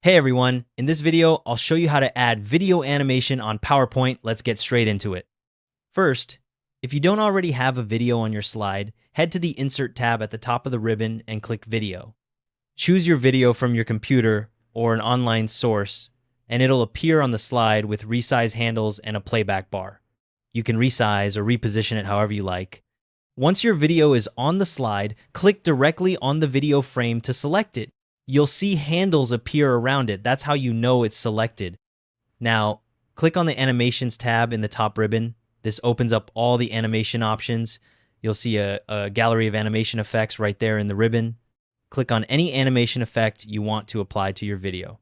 Hey everyone, in this video, I'll show you how to add video animation on PowerPoint. Let's get straight into it. First, if you don't already have a video on your slide, head to the Insert tab at the top of the ribbon and click Video. Choose your video from your computer or an online source, and it'll appear on the slide with resize handles and a playback bar. You can resize or reposition it however you like. Once your video is on the slide, click directly on the video frame to select it. You'll see handles appear around it. That's how you know it's selected. Now, click on the Animations tab in the top ribbon. This opens up all the animation options. You'll see a gallery of animation effects right there in the ribbon. Click on any animation effect you want to apply to your video.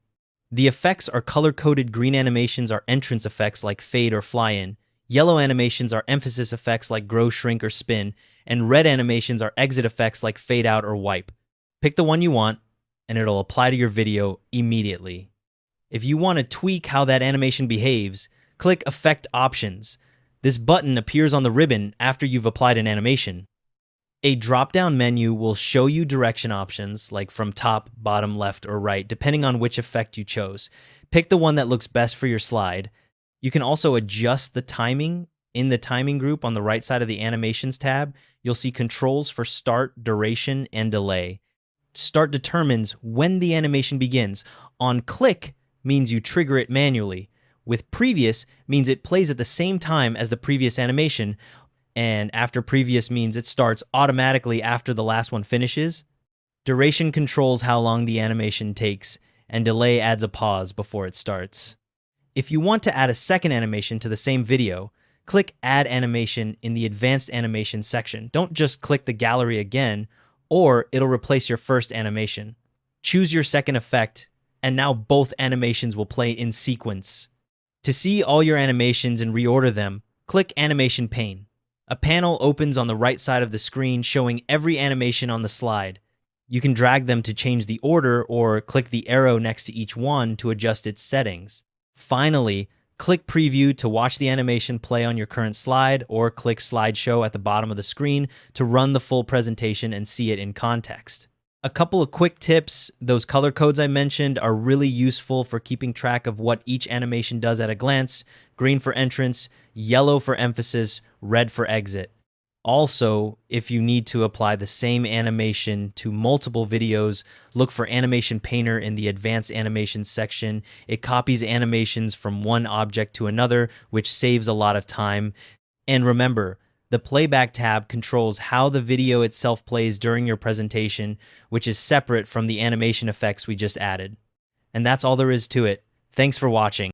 The effects are color-coded. Green animations are entrance effects like fade or fly in. Yellow animations are emphasis effects like grow, shrink, or spin. And red animations are exit effects like fade out or wipe. Pick the one you want, and it'll apply to your video immediately. If you want to tweak how that animation behaves, click Effect Options. This button appears on the ribbon after you've applied an animation. A drop-down menu will show you direction options, like from top, bottom, left, or right, depending on which effect you chose. Pick the one that looks best for your slide. You can also adjust the timing. In the timing group on the right side of the Animations tab, you'll see controls for start, duration, and delay. Start determines when the animation begins. On click means you trigger it manually. With previous means it plays at the same time as the previous animation, and after previous means it starts automatically after the last one finishes. Duration controls how long the animation takes, and delay adds a pause before it starts. If you want to add a second animation to the same video, click Add Animation in the Advanced Animation section. Don't just click the gallery again, or it'll replace your first animation. Choose your second effect, and now both animations will play in sequence. To see all your animations and reorder them, click Animation Pane. A panel opens on the right side of the screen showing every animation on the slide. You can drag them to change the order or click the arrow next to each one to adjust its settings. Finally, click Preview to watch the animation play on your current slide, or click Slideshow at the bottom of the screen to run the full presentation and see it in context. A couple of quick tips: those color codes I mentioned are really useful for keeping track of what each animation does at a glance. Green for entrance, yellow for emphasis, red for exit. Also, if you need to apply the same animation to multiple videos, look for Animation Painter in the Advanced Animations section. It copies animations from one object to another, which saves a lot of time. And remember, the Playback tab controls how the video itself plays during your presentation, which is separate from the animation effects we just added. And that's all there is to it. Thanks for watching.